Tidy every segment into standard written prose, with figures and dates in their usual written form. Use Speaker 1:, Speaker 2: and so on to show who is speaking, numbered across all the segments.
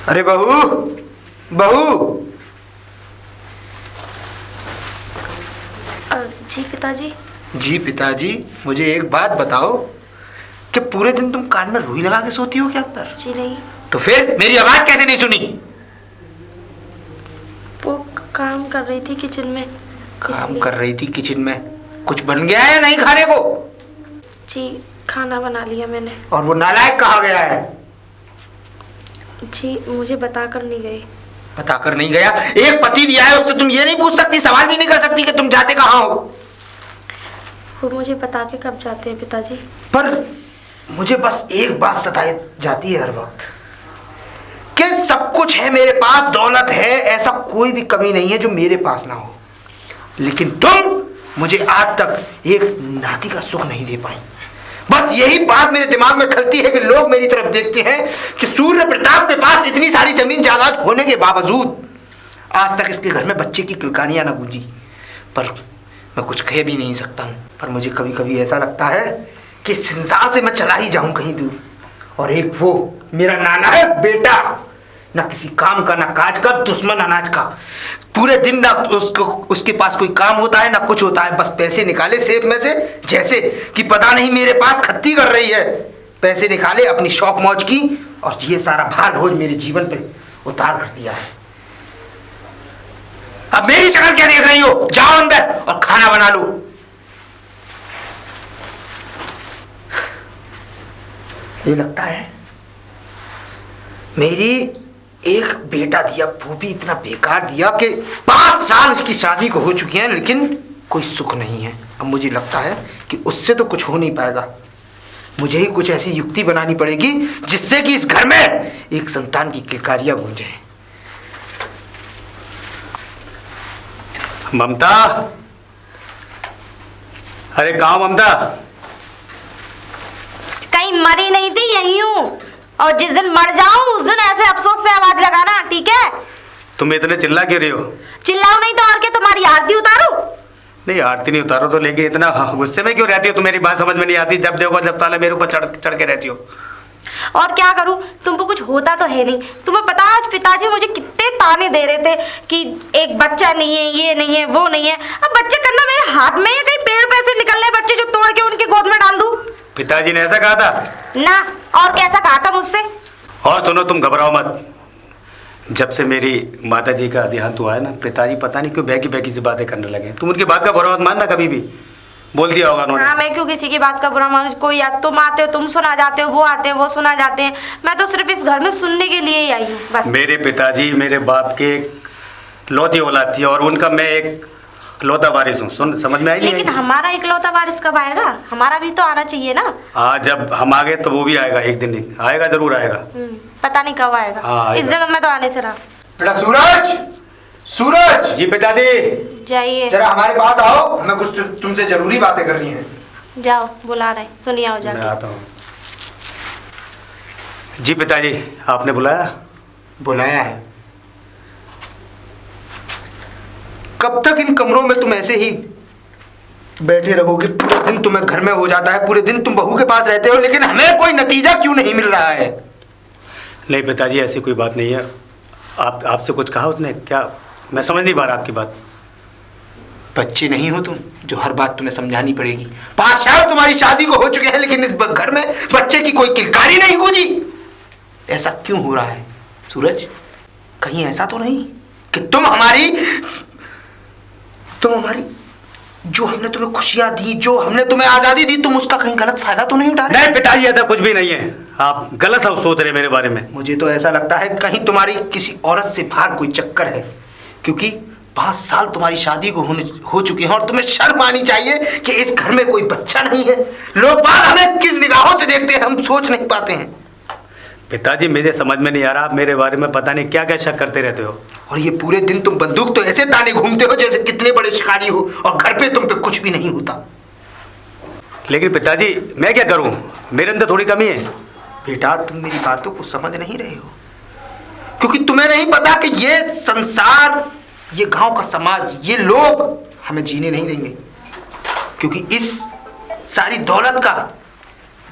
Speaker 1: अरे बहू, बहू।
Speaker 2: जी पिताजी।
Speaker 1: जी पिताजी, मुझे एक बात बताओ कि पूरे दिन तुम कान में रुई लगा के सोती हो क्या अंदर?
Speaker 2: जी नहीं।
Speaker 1: तो फिर मेरी आवाज कैसे नहीं सुनी?
Speaker 2: वो काम कर रही थी किचन में।
Speaker 1: काम कर रही थी किचन में? कुछ बन गया है नहीं खाने को?
Speaker 2: जी खाना बना लिया मैंने।
Speaker 1: और वो नालायक कहाँ गया है?
Speaker 2: जी मुझे बताकर नहीं गए।
Speaker 1: बताकर नहीं गया? एक पति दिया है, उससे तुम ये नहीं पूछ सकती, सवाल भी नहीं कर सकती कि तुम जाते कहाँ हो?
Speaker 2: वो मुझे बता के कब जाते हैं पिताजी।
Speaker 1: पर मुझे बस एक बात सताई जाती है हर वक्त कि सब कुछ है मेरे पास, दौलत है, ऐसा कोई भी कमी नहीं है जो मेरे पास ना हो, लेकिन तुम मुझे आज तक एक नाती का सुख नहीं दे पाई। बस यही बात मेरे दिमाग में खलती है कि लोग मेरी तरफ देखते हैं कि सूर्य प्रताप के पास इतनी सारी जमीन जायदाद होने के बावजूद आज तक इसके घर में बच्चे की किलकारियां ना गूंजी। पर मैं कुछ कह भी नहीं सकता हूँ। पर मुझे कभी कभी ऐसा लगता है कि संसार से मैं चला ही जाऊं कहीं दूर। और एक वो मेरा नाना है बेटा, ना किसी काम का, ना काज का, दुश्मन अनाज का। पूरे दिन ना उसके पास कोई काम होता है ना कुछ होता है, बस पैसे निकाले सेब में से, जैसे कि पता नहीं मेरे पास खत्ती कर रही है। पैसे निकाले, अपनी शौक मौज की, और ये सारा भार बोझ मेरे जीवन पे उतार कर दिया है। अब मेरी शक्ल क्या देख रही हो? जाओ अंदर और खाना बना लो। ये लगता है मेरी एक बेटा दिया, वो भी इतना बेकार दिया कि 5 साल उसकी शादी को हो चुके हैं लेकिन कोई सुख नहीं है। अब मुझे लगता है कि उससे तो कुछ हो नहीं पाएगा, मुझे ही कुछ ऐसी युक्ति बनानी पड़ेगी जिससे कि इस घर में एक संतान की किलकारियां गूंजे।
Speaker 3: ममता, अरे कहाँ ममता?
Speaker 4: कहीं मरी नहीं थी, यहीं हूँ। और जिस दिन मर जाऊं उस दिन ऐसे अफसोस से आवाज लगाना, ठीक है?
Speaker 3: तुम इतने चिल्ला क्यों रही हो?
Speaker 4: चिल्लाऊं नहीं तो और क्या, तुम्हारी आरती उतारूं?
Speaker 3: नहीं आरती नहीं उतारो तो, लेकिन इतना गुस्से में क्यों रहती हो? तुम मेरी बात समझ में नहीं आती, जब देखो जब ताला मेरे ऊपर चढ़ के रहती हो।
Speaker 4: और क्या करूं, तुमको कुछ होता तो है नहीं। तुम्हें पता है आज पिताजी मुझे कितने ताने दे रहे थे कि एक बच्चा नहीं है, ये नहीं है, वो नहीं है। अब बच्चे करना मेरे हाथ में है? कहीं पेड़ पे से निकल रहे बच्चे जो तोड़ के उनकी गोद में डाल दूं?
Speaker 3: पिताजी ने ऐसा कहा था
Speaker 4: ना, और कैसा कहा था मुझसे?
Speaker 3: और सुनो, तुम घबराओ मत। जब से मेरी माता जी का देहांत हुआ है ना, पिताजी पता नहीं क्यों बहकी बहकी से बातें करने लगे। तुम उनकी बात का बुरा मत मानना, कभी भी बोल दिया होगा उन्होंने।
Speaker 4: हाँ, मैं क्यों किसी की बात का बुरा मानूं? कोई या तुम आते हो तुम सुना जाते हो, वो आते हैं वो सुना जाते हैं। मैं तो सिर्फ इस घर में सुनने के लिए ही आई हूँ बस।
Speaker 3: मेरे पिताजी मेरे बाप के लौती औलाद थी और उनका मैं एक लौता वारिस हूँ। सुन, समझ में आई?
Speaker 4: लेकिन हमारा इकलौता वारिस कब आएगा? हमारा भी तो आना चाहिए ना।
Speaker 3: हाँ, जब हम आ गए तो वो भी आएगा, एक दिन आएगा, जरूर आएगा।
Speaker 4: पता नहीं कब आएगा।
Speaker 3: हाँ,
Speaker 4: इस जन्म में तो आने से रहा।
Speaker 1: बेटा सूरज, सूरज।
Speaker 3: जी पिताजी।
Speaker 4: जाइए,
Speaker 1: जरा हमारे पास आओ, हमें कुछ तुमसे जरूरी बातें करनी है।
Speaker 4: जाओ, बुला रहे, सुनिए आओ
Speaker 3: मैं
Speaker 4: जाके।
Speaker 3: आता हूँ। जी पिताजी, आपने बुलाया?
Speaker 1: बुलाया है। कब तक इन कमरों में तुम ऐसे ही बैठे रहोगे? पूरे दिन तुम्हें घर में हो जाता है, पूरे दिन तुम बहू के पास रहते हो, लेकिन हमें कोई नतीजा क्यों नहीं मिल रहा है?
Speaker 3: नहीं पिताजी, ऐसी कोई बात नहीं है। आपसे कुछ कहा उसने क्या? मैं समझ नहीं पा रहा आपकी बात।
Speaker 1: बच्चे नहीं हो तुम जो हर बात तुम्हें समझानी पड़ेगी? 5 साल तुम्हारी शादी को हो चुके हैं लेकिन इस घर में बच्चे की कोई किलकारी नहीं गूंजी। ऐसा क्यों हो रहा है सूरज? कहीं ऐसा तो नहीं कि तुम हमारी जो हमने तुम्हें खुशियां दी, जो हमने तुम्हें आजादी दी, तुम उसका कहीं गलत फायदा तो नहीं उठा रहे?
Speaker 3: नहीं पिताजी, ऐसा कुछ भी नहीं है। आप गलत सोच रहे मेरे बारे में।
Speaker 1: मुझे तो ऐसा लगता है कहीं तुम्हारी किसी औरत से बाहर कोई चक्कर है, क्योंकि 5 साल तुम्हारी शादी को हो चुके हैं और तुम्हें शर्म आनी चाहिए कि इस घर में कोई बच्चा नहीं है। लोग बात हमें किस निगाहों से देखते हैं हम सोच नहीं पाते हैं।
Speaker 3: पिताजी मुझे समझ में नहीं आ रहा, आप मेरे बारे में पता नहीं क्या क्या शक करते रहते हो।
Speaker 1: और ये पूरे दिन तुम बंदूक तो ऐसे ताने घूमते हो जैसे कितने बड़े शिकारी हो, और घर पे तुम पे कुछ भी नहीं होता।
Speaker 3: लेकिन पिताजी मैं क्या करूं, मेरे अंदर थोड़ी कमी है।
Speaker 1: बेटा तुम मेरी बातों को समझ नहीं रहे हो, क्योंकि तुम्हें नहीं पता कि ये संसार, ये गांव का समाज, ये लोग हमें जीने नहीं देंगे। क्योंकि इस सारी दौलत का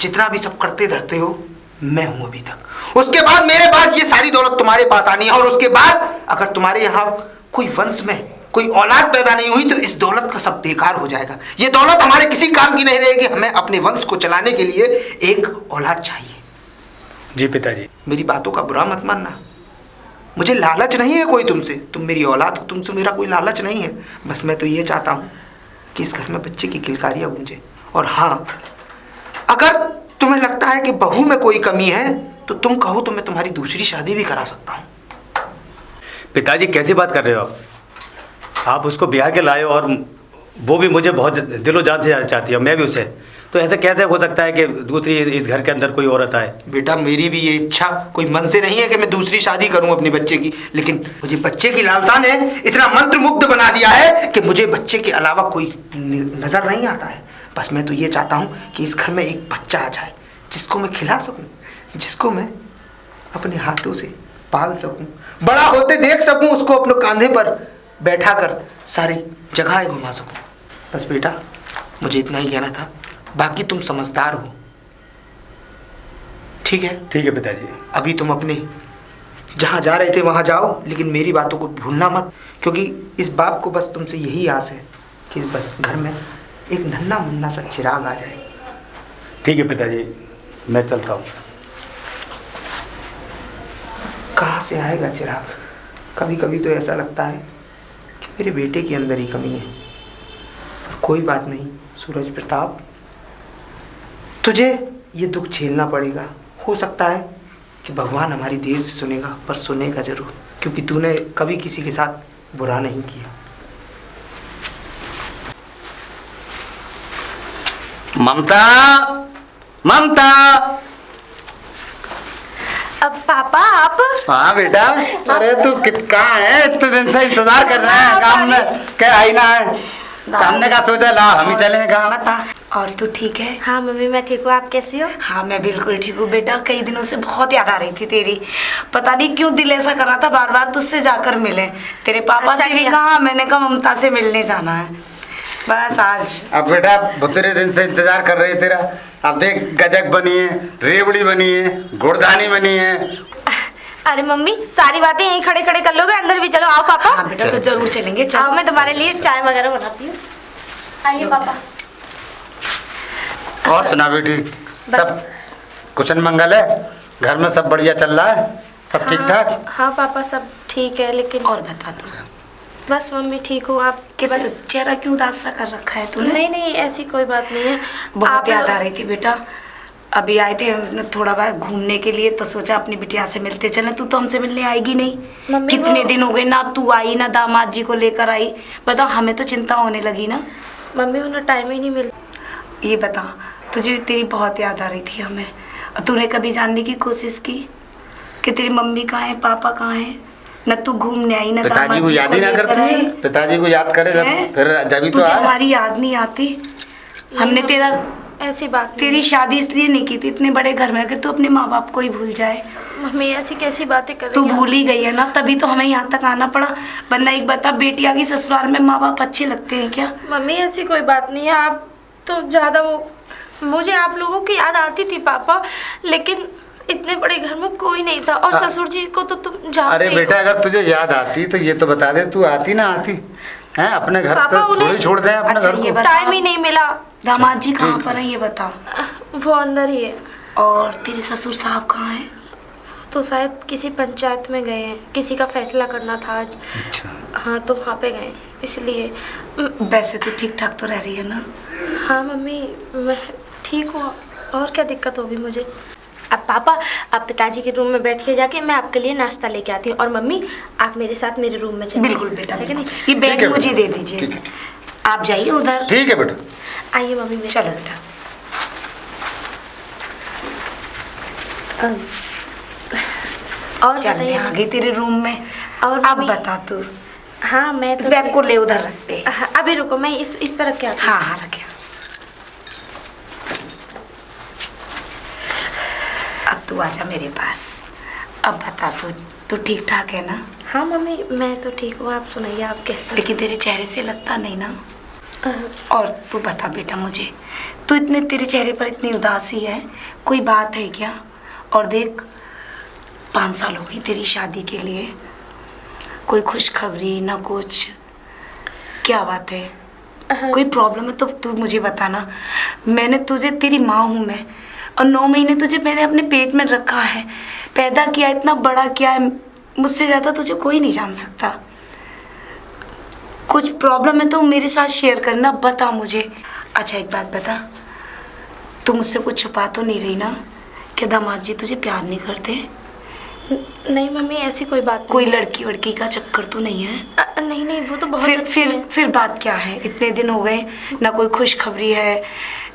Speaker 1: जितना भी सब करते धरते हो, मैं हूं अभी तक। उसके बाद मेरे पास ये सारी दौलत तुम्हारे पास आनी है, और उसके बाद अगर तुम्हारे यहाँ कोई वंश में कोई औलाद पैदा नहीं हुई तो इस दौलत का सब बेकार हो जाएगा। ये दौलत हमारे किसी काम की नहीं रहेगी। हमें अपने वंश को चलाने के लिए एक औलाद चाहिए।
Speaker 3: जी पिताजी।
Speaker 1: मेरी बातों का बुरा मत मानना, मुझे लालच नहीं है कोई तुमसे, तुम मेरी औलाद हो, तुमसे मेरा कोई लालच नहीं है। बस मैं तो ये चाहता हूँ कि इस घर में बच्चे की किलकारियाँ गूंजे। और हाँ, अगर तुम्हें लगता है कि बहू में कोई कमी है तो तुम कहो तो मैं तुम्हारी दूसरी शादी भी करा सकता हूँ।
Speaker 3: पिताजी कैसी बात कर रहे हो आप उसको ब्याह के लाए और वो भी मुझे बहुत दिलो जान से चाहती है, मैं भी उसे, तो ऐसे कैसे हो सकता है कि दूसरी इस घर के अंदर कोई औरत आए?
Speaker 1: बेटा मेरी भी ये इच्छा कोई मन से नहीं है कि मैं दूसरी शादी करूं अपने बच्चे की, लेकिन मुझे बच्चे की लालसा ने इतना मंत्र मुग्ध बना दिया है कि मुझे बच्चे के अलावा कोई नजर नहीं आता है। बस मैं तो ये चाहता हूँ कि इस घर में एक बच्चा आ जाए जिसको मैं खिला सकूँ, जिसको मैं अपने हाथों से पाल सकूँ, बड़ा होते देख सकूँ, उसको अपने कांधे पर बैठा कर सारी जगह घुमा सकूँ। बस बेटा मुझे इतना ही कहना था, बाकी तुम समझदार हो। ठीक है?
Speaker 3: ठीक है पिताजी।
Speaker 1: अभी तुम अपने जहाँ जा रहे थे वहाँ जाओ, लेकिन मेरी बातों को भूलना मत, क्योंकि इस बाप को बस तुमसे यही आस है कि इस घर में एक नन्हा मुन्ना सा चिराग आ जाए।
Speaker 3: ठीक है पिताजी, मैं चलता हूँ।
Speaker 1: कहाँ से आएगा चिराग? कभी कभी तो ऐसा लगता है कि मेरे बेटे के अंदर ही कमी है। पर कोई बात नहीं सूरज प्रताप, तुझे ये दुख झेलना पड़ेगा। हो सकता है कि भगवान हमारी देर से सुनेगा, पर सुनेगा जरूर, क्योंकि तूने कभी किसी के साथ बुरा नहीं किया।
Speaker 5: ममता, ममता।
Speaker 4: अब पापा आप?
Speaker 5: हाँ बेटा। अरे तू कहाँ है? इतने दिन से इंतजार कर रहे हैं, काम में क्या आई ना है? हमने का सोचा ला हम ही चले काम।
Speaker 6: बता, और तू ठीक है?
Speaker 2: हाँ मम्मी मैं ठीक हूँ, आप कैसी हो?
Speaker 6: हाँ मैं बिल्कुल ठीक हूँ बेटा। कई दिनों से बहुत याद आ रही थी तेरी, पता नहीं क्यों दिल ऐसा कर रहा था बार बार तुझसे जाकर मिले। तेरे पापा
Speaker 2: अच्छा
Speaker 6: से भी
Speaker 2: किया।
Speaker 6: कहा, मैंने कहा ममता से मिलने जाना है। बस आज
Speaker 5: अब बेटा बुतरे दिन से इंतजार कर रहे तेरा। अब देख गजक बनी है, रेवड़ी बनी है, गुड़दानी बनी है।
Speaker 4: अरे मम्मी सारी बातें यहीं खड़े खड़े कर लोगे, अंदर भी चलो। आओ पापा।
Speaker 6: हाँ बेटा तो जरूर चलेंगे।
Speaker 4: आओ,
Speaker 6: चलो
Speaker 4: मैं तुम्हारे लिए चाय वगैरह बनाती हूँ। आइए पापा।
Speaker 5: और सुना बेटी, सब कुशल मंगल है? घर में सब बढ़िया चल रहा है? सब ठीक ठाक?
Speaker 2: हाँ पापा सब ठीक है, लेकिन
Speaker 6: और बता तू,
Speaker 2: बस मम्मी ठीक हूँ। आप
Speaker 6: कैसे चेहरा क्यों उदास सा कर रखा है तूने?
Speaker 2: नहीं नहीं ऐसी कोई बात नहीं है।
Speaker 6: बहुत
Speaker 2: आप
Speaker 6: याद आ रही थी बेटा। अभी आए थे थोड़ा बार घूमने के लिए, तो सोचा अपनी बिटिया से मिलते चले। तू तो हमसे मिलने आएगी नहीं।
Speaker 2: मम्मी
Speaker 6: कितने
Speaker 2: वो-
Speaker 6: दिन हो गए, ना तू आई ना दामाद जी को लेकर आई। बताओ, हमें तो चिंता होने लगी ना।
Speaker 2: मम्मी उन्हें टाइम ही नहीं मिल।
Speaker 6: ये बता, तुझे तेरी बहुत याद आ रही थी हमें, और तूने कभी जानने की कोशिश की कि तेरी मम्मी कहाँ है, पापा कहाँ है? न तू घूमने आई, न
Speaker 5: पिताजी
Speaker 6: दामाद
Speaker 5: को
Speaker 6: जी
Speaker 5: याद ही ना
Speaker 6: लेकर
Speaker 5: करती है?
Speaker 6: आई।
Speaker 5: पिताजी को याद करे जब,
Speaker 6: हैं?
Speaker 5: फिर जब ही तो
Speaker 6: तुझे
Speaker 5: आए।
Speaker 6: हमारी याद नहीं आती? हमने तेरा
Speaker 2: ऐसी बात नहीं
Speaker 6: तेरी शादी इसलिए नहीं की थी इतने बड़े घर में कि तू अपने माँ बाप को ही भूल जाए।
Speaker 2: है। मम्मी ऐसी कैसी बातें कर
Speaker 6: तू
Speaker 2: रही हैं?
Speaker 6: भूल ही गई है ना, तभी तो हमें यहाँ तक आना पड़ा। वरना एक बता, बेटी आ गई ससुराल में, माँ बाप अच्छे लगते हैं क्या?
Speaker 2: मम्मी ऐसी कोई बात नहीं है। आप तो ज़्यादा वो, मुझे आप लोगों की याद आती थी पापा, लेकिन इतने बड़े घर में कोई नहीं था। और ससुर जी को तो तुम जानते
Speaker 5: अरे
Speaker 2: ही
Speaker 5: बेटा
Speaker 2: हो।
Speaker 5: अगर तुझे याद आती तो ये तो बता दे, तू आती ना आती हैं? अपने घर से
Speaker 2: पापा,
Speaker 5: थोड़ी
Speaker 2: उन्हें-
Speaker 5: छोड़ दें अपने
Speaker 6: अच्छा,
Speaker 5: घर
Speaker 6: ये
Speaker 5: को।
Speaker 6: बता,
Speaker 2: टाइम ही नहीं मिला।
Speaker 6: दामाद जी कहाँ पर है ये बता।
Speaker 2: वो अंदर ही है।
Speaker 6: और तेरे ससुर साहब कहाँ हैं?
Speaker 2: तो शायद किसी पंचायत में गए हैं, किसी का फैसला करना था आज। हाँ तो वहाँ पे गए, इसलिए
Speaker 6: वैसे तो ठीक ठाक तो रह रही है ना?
Speaker 2: हाँ मम्मी मैं ठीक हूँ, और क्या दिक्कत होगी मुझे।
Speaker 4: अब पापा आप पिताजी के रूम में बैठिए जाके, मैं आपके लिए नाश्ता लेके आती हूँ। और मम्मी आप मेरे साथ मेरे रूम में चलिए।
Speaker 6: बिल्कुल बेटा,
Speaker 4: ठीक है नहीं?
Speaker 6: ये
Speaker 5: ठीक
Speaker 6: बैग
Speaker 5: है
Speaker 6: मुझे
Speaker 5: बेटा।
Speaker 6: दे दीजिए। आप जाइए उधर।
Speaker 5: ठीक है बेटा।
Speaker 4: आइए मम्मी मेरे
Speaker 6: चलो
Speaker 4: साथ।
Speaker 6: बेटा।
Speaker 4: और
Speaker 6: चल
Speaker 4: बताइए
Speaker 6: मैं आ गई तेरे रूम में।
Speaker 2: और
Speaker 6: अब
Speaker 2: मम्मी-
Speaker 6: बता तू,
Speaker 2: हाँ मैं
Speaker 6: इस
Speaker 2: तो
Speaker 6: बैग को ले उधर रख दे।
Speaker 2: हाँ, अभी रुको, मैं इस पर रख के आती हूँ।
Speaker 6: हाँ हाँ रखे। अब तू आजा मेरे पास। अब बता तू ठीक ठाक है ना?
Speaker 2: हाँ मम्मी मैं तो ठीक हूँ, आप सुनाइए आप कैसे?
Speaker 6: लेकिन तेरे चेहरे से लगता नहीं ना।
Speaker 2: अह,
Speaker 6: और तू बता बेटा मुझे, तू इतने तेरे चेहरे पर इतनी उदासी है, कोई बात है क्या? और देख 5 साल हो गई तेरी शादी के लिए, कोई खुशखबरी ना कुछ। क्या बात है? कोई प्रॉब्लम है तो तू मुझे बताना। मैंने तुझे, तेरी माँ हूँ मैं, और 9 महीने तुझे मैंने अपने पेट में रखा है, पैदा किया, इतना बड़ा किया है। मुझसे ज़्यादा तुझे कोई नहीं जान सकता। कुछ प्रॉब्लम है तो मेरे साथ शेयर करना, बता मुझे। अच्छा एक बात बता, तू मुझसे कुछ छुपा तो नहीं रही ना? क्या दामाद जी तुझे प्यार नहीं करते?
Speaker 2: नहीं मम्मी, ऐसी कोई बात
Speaker 6: कोई
Speaker 2: नहीं।
Speaker 6: लड़की वड़की का चक्कर तो नहीं है?
Speaker 2: नहीं नहीं, वो तो बहुत
Speaker 6: फिर
Speaker 2: अच्छी
Speaker 6: फिर
Speaker 2: है।
Speaker 6: फिर बात क्या है? इतने दिन हो गए, ना कोई खुशखबरी है,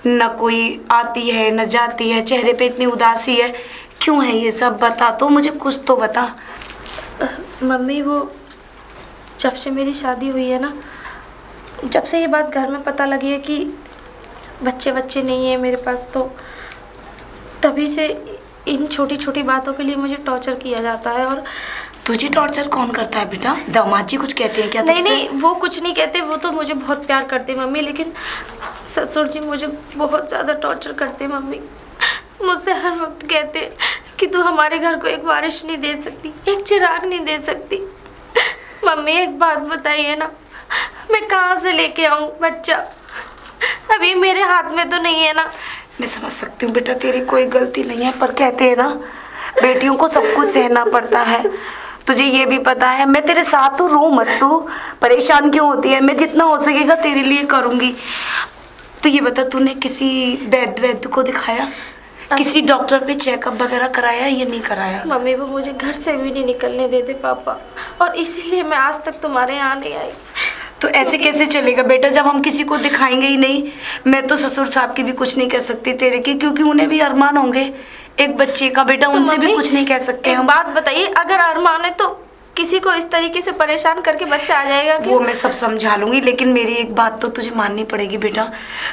Speaker 6: ना कोई आती है ना जाती है, चेहरे पे इतनी उदासी है, क्यों है ये सब? बता तो मुझे, कुछ तो बता।
Speaker 2: मम्मी वो जब से मेरी शादी हुई है ना, जब से ये बात घर में पता लगी है कि बच्चे नहीं है मेरे पास, तो तभी से इन छोटी छोटी बातों के लिए मुझे टॉर्चर किया जाता है। और
Speaker 6: तुझे टॉर्चर कौन करता है बेटा? दामाद जी कुछ कहते हैं क्या
Speaker 2: नहीं
Speaker 6: तुझसे?
Speaker 2: नहीं, वो कुछ नहीं कहते, वो तो मुझे बहुत प्यार करते हैं मम्मी, लेकिन ससुर जी मुझे बहुत ज़्यादा टॉर्चर करते हैं मम्मी। मुझसे हर वक्त कहते हैं कि तू हमारे घर को एक बारिश नहीं दे सकती, एक चिराग नहीं दे सकती। मम्मी एक बात बताइए ना, मैं कहाँ से लेके आऊँ बच्चा? अभी मेरे हाथ में तो नहीं है ना।
Speaker 6: मैं समझ सकती हूँ बेटा, तेरी कोई गलती नहीं है, पर कहते हैं ना बेटियों को सब कुछ सहना पड़ता है। तुझे ये भी पता है मैं तेरे साथ हूँ, रो मत, तू परेशान क्यों होती है? मैं जितना हो सकेगा तेरे लिए करूँगी। तो ये बता, तूने किसी वैद्य को दिखाया, किसी डॉक्टर पे चेकअप वगैरह कराया या नहीं कराया?
Speaker 2: मम्मी वो मुझे घर से भी नहीं निकलने देते पापा, और इसीलिए मैं आज तक तुम्हारे यहाँ नहीं आई।
Speaker 6: तो ऐसे कैसे चलेगा बेटा, जब हम किसी को दिखाएंगे ही नहीं? मैं तो ससुर साहब की भी कुछ नहीं कह सकती तेरे की, क्योंकि उन्हें भी अरमान होंगे एक बच्चे का बेटा,
Speaker 2: तो
Speaker 6: उनसे भी
Speaker 2: मम्मी,
Speaker 6: कुछ नहीं कह सकते
Speaker 2: एक
Speaker 6: हम।
Speaker 2: बात बताइए, अगर अरमान है तो किसी को इस तरीके से परेशान करके बच्चा आ जाएगा क्या?
Speaker 6: वो मैं सब समझा लूंगी, लेकिन मेरी एक बात तो तुझे माननी पड़ेगी बेटा।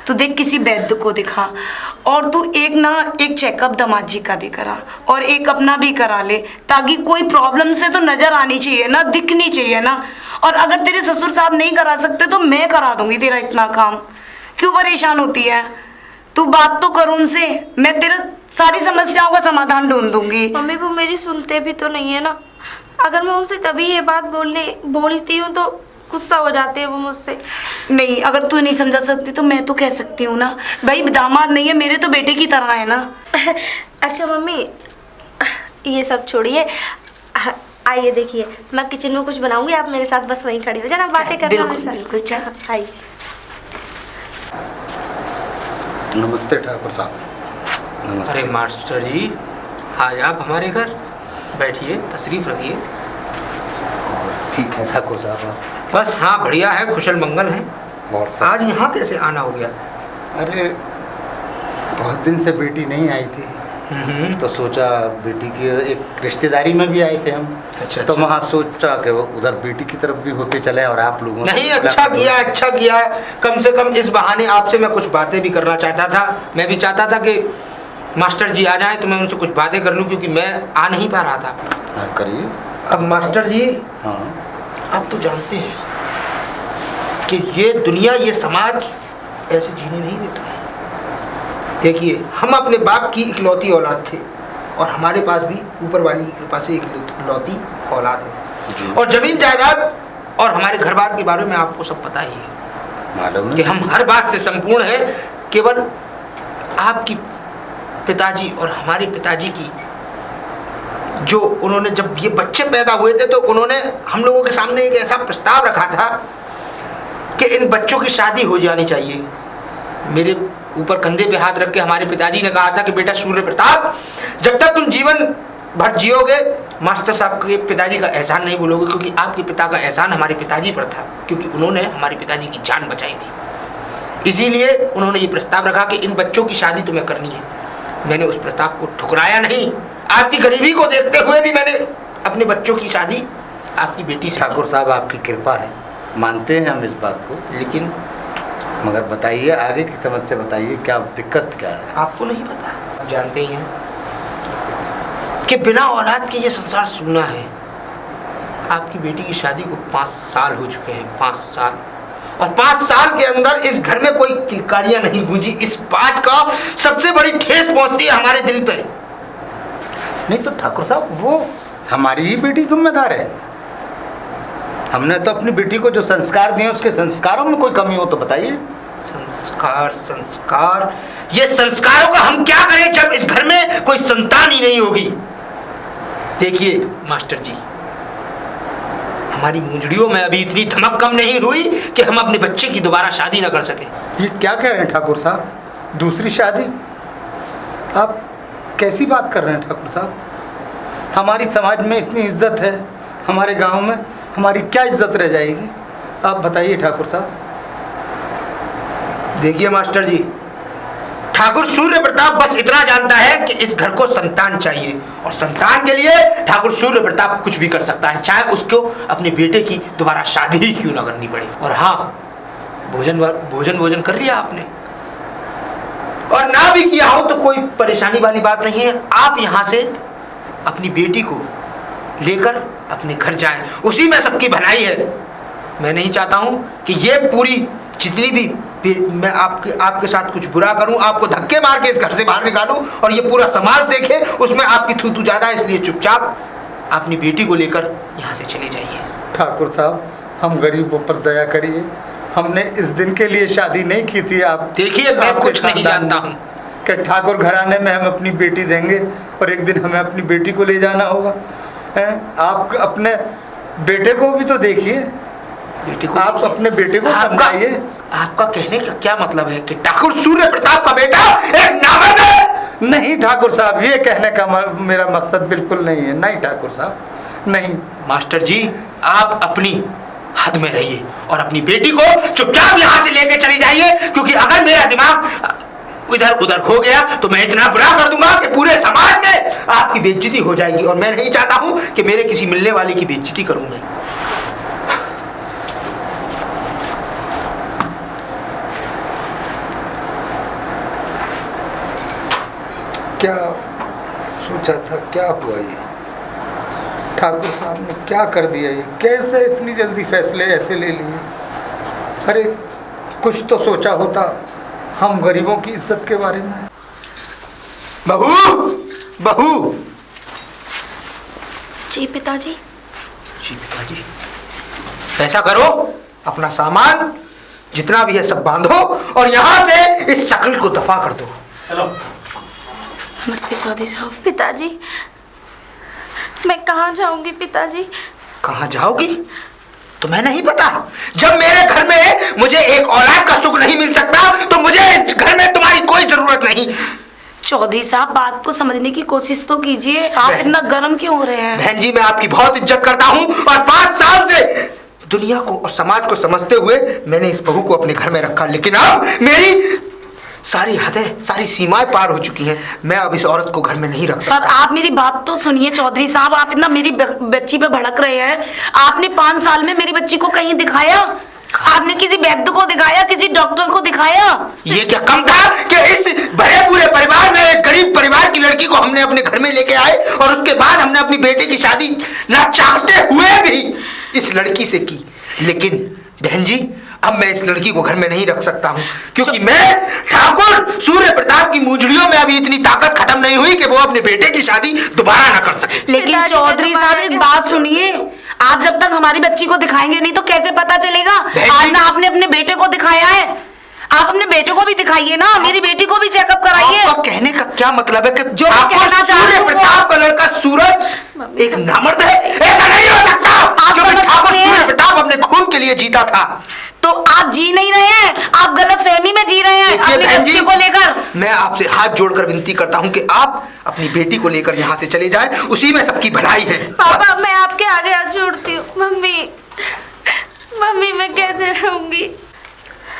Speaker 6: तू देख किसी वैद्य को दिखा, और तू एक चेकअप दामाद जी का भी करा, और एक अपना भी करा ले, ताकि कोई प्रॉब्लम से तो नजर आनी चाहिए ना, दिखनी चाहिए ना। और अगर तेरे ससुर साहब नहीं करा सकते तो मैं करा दूंगी तेरा इतना काम। क्यों परेशान होती है? तू बात तो कर उनसे, मैं तेरे सारी समस्याओं का समाधान ढूंढ दूंगी।
Speaker 2: मम्मी वो मेरी सुनते भी तो नहीं है ना। अगर मैं उनसे तभी ये बात बोलती हूँ तो गुस्सा हो जाते हैं वो मुझसे।
Speaker 6: नहीं, अगर तू नहीं समझा सकती तो मैं तो कह सकती हूँ ना, भाई दामाद नहीं है मेरे तो बेटे की तरह है ना।
Speaker 2: अच्छा मम्मी, ये सब छोड़िए, आइए देखिए मैं किचन में कुछ बनाऊंगी, आप मेरे साथ बस वहीं खड़ी हो जाना, बातें करना मेरे
Speaker 6: बिल्कुल
Speaker 2: साथ।
Speaker 6: बिल्कुल, चल।
Speaker 2: आइए।
Speaker 5: नमस्ते ठाकुर साहब। नमस्ते।
Speaker 7: अरे मास्टर जी, आज आप हमारे घर बैठिए, तशरीफ रखिए।
Speaker 5: ठीक है ठाकुर साहब।
Speaker 7: बस हाँ, बढ़िया है, कुशल मंगल है।
Speaker 5: और सब?
Speaker 7: आज यहाँ कैसे आना हो गया?
Speaker 5: अरे बहुत दिन से बेटी नहीं आई थी, तो सोचा बेटी की एक रिश्तेदारी में भी आए थे हम।
Speaker 7: अच्छा,
Speaker 5: तो
Speaker 7: अच्छा।
Speaker 5: वहाँ सोचा कि वो उधर बेटी की तरफ भी होते चले और आप लोगों से
Speaker 7: नहीं, अच्छा किया। कम से कम इस बहाने आपसे मैं कुछ बातें भी करना चाहता था। मैं भी चाहता था कि मास्टर जी आ जाएं तो मैं उनसे कुछ बातें कर लूं, क्योंकि मैं आ नहीं पा रहा था।
Speaker 5: हाँ, करिए।
Speaker 7: अब मास्टर जी,
Speaker 5: हाँ,
Speaker 7: आप तो जानते हैं कि ये दुनिया, ये समाज ऐसे जीने नहीं देता है। देखिए, हम अपने बाप की इकलौती औलाद थे, और हमारे पास भी ऊपर वाली की कृपा से इकलौती औलाद है। और जमीन जायदाद और हमारे घर बार के बारे में आपको सब पता ही है
Speaker 5: मालूम
Speaker 7: कि
Speaker 5: है।
Speaker 7: हम हर बात से संपूर्ण हैं। केवल आपकी पिताजी और हमारे पिताजी की जो उन्होंने, जब ये बच्चे पैदा हुए थे तो उन्होंने हम लोगों के सामने एक ऐसा प्रस्ताव रखा था कि इन बच्चों की शादी हो जानी चाहिए। मेरे ऊपर कंधे पे हाथ रख के हमारे पिताजी ने कहा था कि बेटा सूर्य प्रताप, जब तक तुम जीवन भर जियोगे मास्टर साहब के पिताजी का एहसान नहीं भूलोगे, क्योंकि आपके पिता का एहसान हमारे पिताजी पर था, क्योंकि उन्होंने हमारे पिताजी की जान बचाई थी। इसीलिए उन्होंने ये प्रस्ताव रखा कि इन बच्चों की शादी तुम्हें करनी है। मैंने उस प्रस्ताव को ठुकराया नहीं। आपकी गरीबी को देखते हुए भी मैंने अपने बच्चों की शादी आपकी बेटी से।
Speaker 5: ठाकुर साहब आपकी कृपा है, मानते हैं हम इस बात को,
Speaker 7: लेकिन
Speaker 5: मगर बताइए आगे की समस्या बताइए, क्या दिक्कत क्या है?
Speaker 7: आपको नहीं पता, आप जानते ही हैं कि बिना औलाद के ये संसार सुनना है। आपकी बेटी की शादी को 5 साल हो चुके हैं, 5 साल, और 5 साल के अंदर इस घर में कोई किलकारियां नहीं गूंजी। इस बात का सबसे बड़ी ठेस पहुंचती है हमारे दिल पे
Speaker 5: नहीं तो ठाकुर साहब वो हमारी ही बेटी जिम्मेदार है। हमने तो अपनी बेटी को जो संस्कार दिए उसके संस्कारों में कोई कमी हो तो बताइए।
Speaker 7: संस्कार संस्कार, ये संस्कारों का हम क्या करें जब इस घर में कोई संतान ही नहीं होगी। देखिए मास्टर जी, हमारी मुंजड़ियों में अभी इतनी धमक कम नहीं हुई कि हम अपने बच्चे की दोबारा शादी न कर सके।
Speaker 5: ये क्या कह रहे हैं ठाकुर साहब, दूसरी शादी? आप कैसी बात कर रहे हैं ठाकुर साहब? हमारी समाज में इतनी इज्जत है, हमारे गांव में हमारी क्या इज्जत रह जाएगी? आप बताइए ठाकुर साहब।
Speaker 7: देखिए मास्टर जी, ठाकुर सूर्य प्रताप बस इतना जानता है कि इस घर को संतान चाहिए, और संतान के लिए ठाकुर सूर्य प्रताप कुछ भी कर सकता है, चाहे उसको अपने बेटे की दोबारा शादी ही क्यों ना करनी पड़े। और हाँ, भोजन कर लिया आपने, और ना भी किया हो तो कोई परेशानी वाली बात नहीं है। आप यहाँ से अपनी बेटी को लेकर अपने घर जाएं, उसी में सबकी भलाई है। मैं नहीं चाहता हूँ कि ये पूरी जितनी भी मैं आपके साथ कुछ बुरा करूं, आपको धक्के मार के इस घर से बाहर निकालूं और ये पूरा समाज देखे, उसमें आपकी थू ज्यादा है। इसलिए चुपचाप अपनी बेटी को लेकर यहाँ से चले जाइए।
Speaker 5: ठाकुर साहब, हम गरीबों पर दया करिए, हमने इस दिन के लिए शादी नहीं की थी। आप
Speaker 7: देखिए, मैं कुछ नहीं जानता हूँ
Speaker 5: कि ठाकुर घराने में हम अपनी बेटी देंगे और एक दिन हमें अपनी बेटी को ले जाना होगा। आप अपने बेटे को भी तो देखिए,
Speaker 7: बेटे को
Speaker 5: आप अपने बेटे को समझाइए।
Speaker 7: आपका कहने का क्या मतलब है कि ठाकुर सूर्य प्रताप का बेटा एक नामर्द है?
Speaker 5: नहीं ठाकुर साहब, ये कहने का मेरा मकसद बिल्कुल नहीं है। नहीं ठाकुर साहब, नहीं।
Speaker 7: मास्टर जी, आप अपनी हद में रहिए और अपनी बेटी को चुपचाप यहाँ से लेके चली जाइए, क्योंकि अगर मेरा दिमाग इधर उधर हो गया तो मैं इतना बुरा कर दूंगा कि पूरे समाज में आपकी बेइज्जती हो जाएगी, और मैं नहीं चाहता हूँ कि मेरे किसी मिलने वाले की बेइज्जती करूँ मैं।
Speaker 5: क्या सोचा था, क्या हुआ ये? ठाकुर साहब ने क्या कर दिया ये? कैसे इतनी जल्दी फैसले ऐसे ले लिए? अरे कुछ तो सोचा होता हम गरीबों की इज्जत के बारे में।
Speaker 7: बहू
Speaker 2: जी पिताजी।
Speaker 7: जी पिताजी, ऐसा करो, अपना सामान जितना भी है सब बांधो और यहाँ से इस शकल को दफा कर दो। चलो।
Speaker 6: नमस्ते चौधरी साहब।
Speaker 2: पिताजी, मैं कहाँ जाऊंगी पिताजी?
Speaker 7: कहाँ जाओगी? तुम्हें नहीं पता, जब मेरे घर में मुझे एक औलाद का सुख नहीं मिल सकता तो मुझे इस घर में तुम्हारी कोई जरूरत नहीं।
Speaker 6: चौधरी साहब, बात को समझने की कोशिश तो कीजिए, आप इतना गर्म क्यों हो रहे हैं?
Speaker 7: बहन जी, मैं आपकी बहुत इज्जत करता हूँ और 5 साल से दुनिया को और समाज को समझते हुए मैंने इस बहू को अपने घर में रखा, लेकिन अब मेरी सारी हदें, सारी सीमाएं पार हो चुकी हैं। मैं अब इस औरत को घर में नहीं रख सकता।
Speaker 6: पर आप मेरी बात तो सुनिए चौधरी साहब, आप इतना मेरी बच्ची पे भड़क रहे हैं। आपने 5 साल में मेरी बच्ची को कहीं दिखाया? आपने किसी वैद्य को दिखाया, किसी डॉक्टर को दिखाया?
Speaker 7: ये क्या कम था कि इस भरे पूरे परिवार में एक गरीब परिवार की लड़की को हमने अपने घर में लेके आए और उसके बाद हमने अपनी बेटे की शादी ना चाहते हुए भी इस लड़की से की। लेकिन बहन जी, अब मैं इस लड़की को घर में नहीं रख सकता हूँ, क्योंकि मैं ठाकुर सूर्य प्रताप की मुंजड़ियों में अभी इतनी ताकत खत्म नहीं हुई कि वो अपने बेटे की शादी दोबारा ना कर सके।
Speaker 6: लेकिन चौधरी साहब, एक बात सुनिए, आप जब तक हमारी बच्ची को दिखाएंगे नहीं तो कैसे पता चलेगा? आज ना आपने अपने बेटे को दिखाया है, आप अपने बेटे को भी दिखाइए ना, मेरी बेटी को भी चेकअप कराइए।
Speaker 7: आपका कहने का क्या मतलब है कि
Speaker 6: जो मैं कहना चाह रही हूं,
Speaker 7: प्रताप का लड़का सूरज एक नामर्द है? ऐसा नहीं हो सकता, क्योंकि ठाकुर सूर्य प्रताप अपने खून के लिए जीता था।
Speaker 6: तो आप जी नहीं रहे हैं, आप गलत फहमी में जी रहे हैं अपनी बच्ची को लेकर।
Speaker 7: मैं आपसे हाथ जोड़कर विनती करता हूँ कि आप अपनी बेटी को लेकर यहाँ से चले जाएं, उसी में सबकी भलाई है।
Speaker 2: पापा, मैं आपके आगे हाथ जोड़ती हूँ। मम्मी मैं कैसे रहूंगी?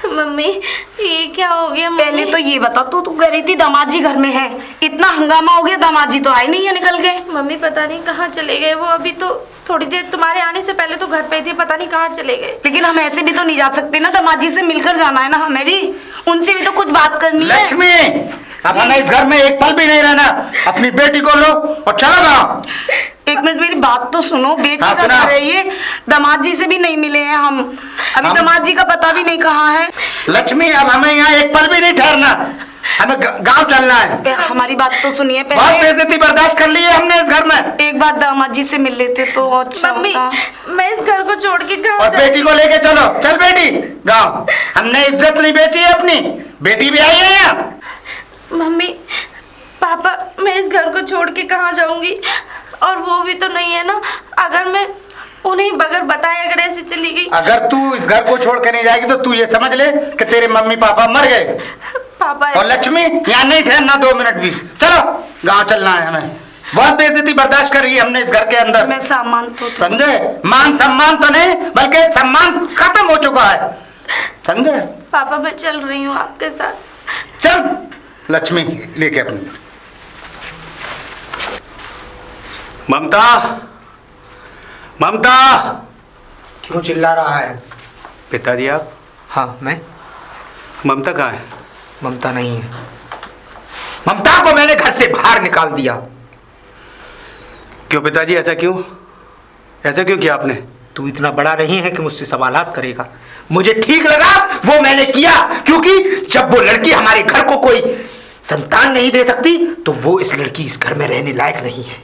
Speaker 2: मम्मी, ये क्या हो गया?
Speaker 6: पहले तो ये बता, तू कह रही थी दामाद जी घर में है, इतना हंगामा हो गया, दामाद जी तो आए नहीं है, निकल गए।
Speaker 2: मम्मी पता नहीं कहाँ चले गए वो। अभी तो थोड़ी देर तुम्हारे आने से पहले तो घर पे थे, पता नहीं कहाँ चले गए।
Speaker 6: लेकिन हम ऐसे भी तो नहीं जा सकते ना, दामाद जी से मिलकर जाना है ना हमें भी, उनसे भी तो कुछ बात करनी है।
Speaker 5: लक्ष्मी, अब हमें इस घर में एक पल भी नहीं रहना, अपनी बेटी को लो और चलो जाओ।
Speaker 6: एक मिनट, मेरी बात तो सुनो। बेटी का घर है ये, दामाद जी से भी नहीं मिले हैं हम, अभी दामाद जी का पता भी नहीं कहाँ है।
Speaker 5: लक्ष्मी, अब हमें यहाँ एक पल भी नहीं ठहरना,
Speaker 1: हमें गांव चलना है।
Speaker 6: हमारी बात तो सुनिए
Speaker 1: बहुत
Speaker 6: पहले।
Speaker 1: बेइज्जती बर्दाश्त कर ली है हमने इस घर में।
Speaker 6: एक बार दामाद जी से मिल लेते तो अच्छा
Speaker 2: मम्मी
Speaker 6: होता।
Speaker 2: मैं इस घर को छोड़ के कहाँ
Speaker 1: और बेटी को लेके चलो, चल बेटी गांव। हमने इज्जत नहीं बेची है अपनी, बेटी भी आई है यहाँ।
Speaker 2: मम्मी पापा मैं इस घर को छोड़ के कहाँ जाऊंगी, और वो भी तो नहीं है ना, अगर मैं उन्हें बगैर बताए अगर ऐसे चली गई।
Speaker 1: अगर तू इस घर को छोड़ कर नहीं जाएगी तो तू ये समझ ले कि तेरे मम्मी पापा मर गए।
Speaker 2: पापा
Speaker 1: और लक्ष्मी यहाँ नहीं ठहरना 2 मिनट भी। चलो गांव चलना है हमें। बहुत बेइज्जती बर्दाश्त कर रही है हमने इस घर के अंदर।
Speaker 6: मैं सामान तो
Speaker 1: समझे? मान सम्मान तो नहीं बल्कि सम्मान खत्म हो चुका है, समझे?
Speaker 2: पापा मैं चल रही हूँ आपके साथ।
Speaker 1: चल लक्ष्मी लेके अपनी।
Speaker 3: ममता, ममता।
Speaker 1: क्यों चिल्ला रहा है?
Speaker 3: पिताजी आप?
Speaker 1: हाँ मैं।
Speaker 3: ममता कहाँ है?
Speaker 1: ममता नहीं है। ममता को मैंने घर से बाहर निकाल दिया।
Speaker 3: क्यों पिताजी, ऐसा क्यों? ऐसा क्यों किया आपने?
Speaker 1: तू इतना बड़ा नहीं है कि मुझसे सवालात करेगा। मुझे ठीक लगा वो मैंने किया, क्योंकि जब वो लड़की हमारे घर को कोई संतान नहीं दे सकती तो वो इस लड़की इस घर में रहने लायक नहीं है।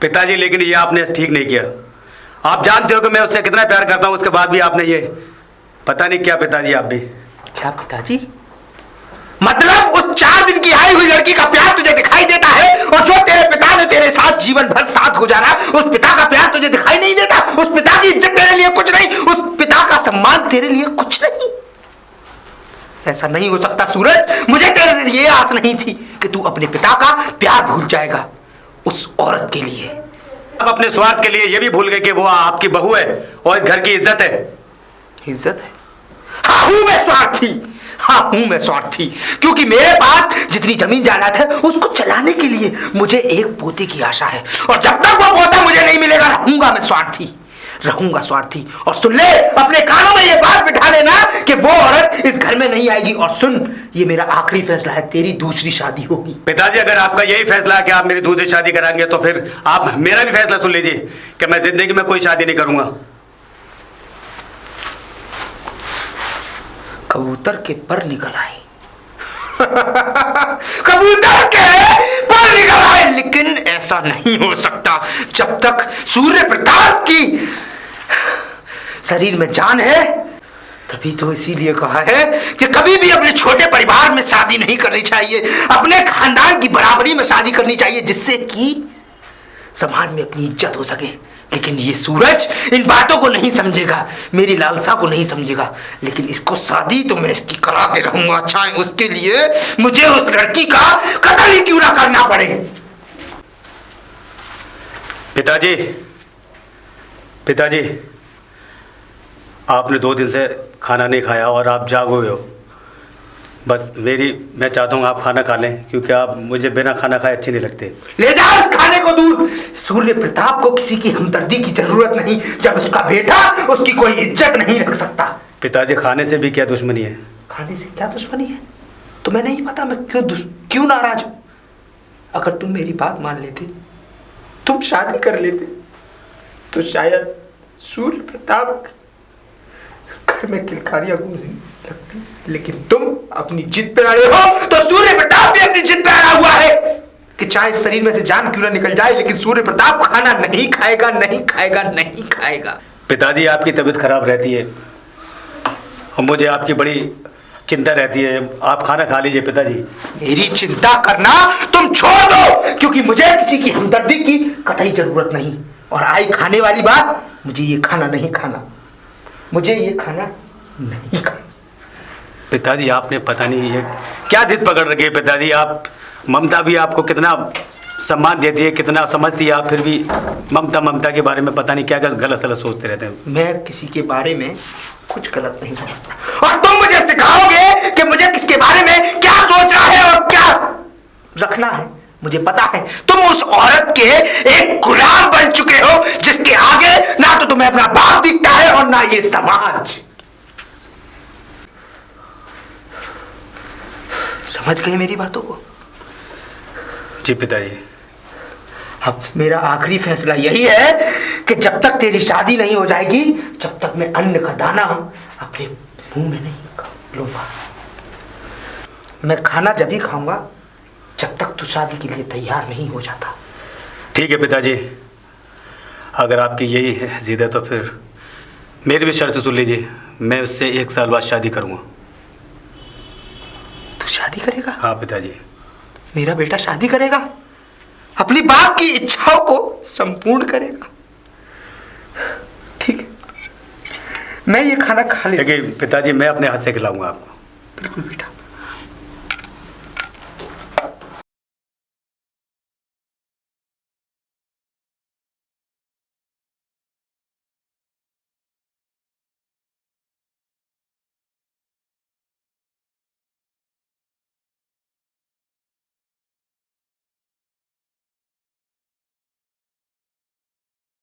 Speaker 3: पिताजी लेकिन ये आपने ठीक नहीं किया। आप जानते हो कि मैं उससे कितना प्यार करता हूँ, उसके बाद भी आपने ये पता नहीं क्या। पिताजी आप भी।
Speaker 1: क्या पिताजी? मतलब उस 4 दिन की आई हुई लड़की का प्यार तुझे दिखाई देता है, और जो तेरे पिता ने तेरे साथ जीवन भर साथ गुजारा उस पिता का प्यार तुझे दिखाई नहीं देता? उस पिता की इज्जत तेरे लिए कुछ नहीं, उस पिता का सम्मान तेरे लिए कुछ नहीं? ऐसा नहीं हो सकता सूरज। मुझे तेरे से ये आस नहीं थी कि तू अपने पिता का प्यार भूल जाएगा उस औरत के लिए।
Speaker 3: अब अपने स्वार्थ के लिए ये भी भूल गए कि वो आपकी बहू है और इस घर की इज्जत है।
Speaker 1: इज्जत है? हाँ हूं मैं स्वार्थी, हाँ हूं मैं स्वार्थी, क्योंकि मेरे पास जितनी जमीन जायदाद है उसको चलाने के लिए मुझे एक पोते की आशा है, और जब तक वो पोता मुझे नहीं मिलेगा रहूंगा मैं स्वार्थी, रहूंगा स्वार्थी। और सुन ले, अपने कानों में ये बात बिठा लेना कि वो औरत इस घर में नहीं आएगी। और सुन, ये मेरा आखिरी फैसला है, तेरी दूसरी शादी होगी।
Speaker 3: पिताजी अगर आपका यही फैसला है कि आप मेरी दूसरी शादी कराएंगे तो फिर आप मेरा भी फैसला सुन लीजिए कि मैं जिंदगी में कोई शादी नहीं करूंगा।
Speaker 1: कबूतर के पर निकल आए कबूतर के पर निकल आए, लेकिन ऐसा नहीं हो सकता जब तक सूर्य प्रताप की शरीर में जान है। तभी तो इसीलिए कहा है कि कभी भी अपने छोटे परिवार में शादी नहीं करनी चाहिए, अपने खानदान की बराबरी में शादी करनी चाहिए, जिससे कि समाज में अपनी इज्जत हो सके। लेकिन ये सूरज इन बातों को नहीं समझेगा, मेरी लालसा को नहीं समझेगा, लेकिन इसको शादी तो मैं इसकी करा के रहूंगा, चाहे उसके लिए मुझे उस लड़की का कत्ल ही क्यों ना करना पड़े।
Speaker 3: पिताजी, पिताजी आपने 2 दिन से खाना नहीं खाया और आप जागे हुए हो। बस मैं चाहता हूँ आप खाना खा लें, क्योंकि आप मुझे बिना खाना खाए अच्छे नहीं लगते।
Speaker 1: ले जा उस खाने को दूर। सूर्य प्रताप को किसी की हमदर्दी की जरूरत नहीं, जब उसका बेटा उसकी कोई इज्जत नहीं रख सकता।
Speaker 3: पिताजी खाने से भी क्या दुश्मनी है?
Speaker 1: खाने से क्या दुश्मनी है तुम्हें नहीं पता मैं क्यों नाराज हूं? अगर तुम मेरी बात मान लेते, तुम शादी कर लेते, तो शायद सूर्य प्रताप घर में किलकारियां गूंजने लगती। लेकिन तुम अपनी जिद पे अड़े हो, तो सूर्य प्रताप भी अपनी जिद पे अड़ा हुआ है कि चाहे इस शरीर में से जान क्यों ना निकल जाए, लेकिन सूर्य प्रताप खाना नहीं खाएगा, नहीं खाएगा, नहीं खाएगा।
Speaker 3: पिताजी आपकी तबीयत खराब रहती है और मुझे आपकी बड़ी चिंता रहती है। आप खाना खा लीजिए पिताजी।
Speaker 1: मेरी चिंता करना तुम छोड़ दो, क्योंकि मुझे किसी की हमदर्दी की कतई जरूरत नहीं। और आई खाने वाली बात, मुझे ये खाना नहीं खाना, मुझे ये खाना नहीं खाना।
Speaker 3: पिताजी आपने पता नहीं ये क्या जिद पकड़ रखी है। पिताजी आप, ममता भी आपको कितना सम्मान देती है, कितना समझती है, आप फिर भी ममता के बारे में पता नहीं क्या गलत सलत सोचते रहते हैं।
Speaker 1: मैं किसी के बारे में कुछ गलत नहीं समझता, और तुम मुझे सिखाओगे कि मुझे किसके बारे में क्या सोचना है और क्या रखना है। मुझे पता है तुम उस औरत के एक गुलाम बन चुके हो, जिसके आगे ना तो तुम्हें अपना बाप दिखता है और ना ये समाज। समझ गए मेरी बातों को?
Speaker 3: जी पिताजी।
Speaker 1: अब मेरा आखिरी फैसला यही है कि जब तक तेरी शादी नहीं हो जाएगी, जब तक मैं अन्न का दाना अपने मुंह में नहीं लूंगा। मैं खाना जब ही खाऊंगा जब तक तू शादी के लिए तैयार नहीं हो जाता।
Speaker 3: ठीक है पिताजी, अगर आपकी यही जिद है तो फिर मेरी भी शर्त सुन लीजिए, मैं उससे 1 साल बाद शादी करूँगा।
Speaker 1: तू शादी करेगा?
Speaker 3: हाँ पिताजी।
Speaker 1: मेरा बेटा शादी करेगा, अपनी बाप की इच्छाओं को संपूर्ण करेगा। ठीक है, मैं ये खाना खा ले।
Speaker 3: देखिए पिताजी, मैं अपने हाथ से खिलाऊंगा आपको।
Speaker 1: बिल्कुल बेटा।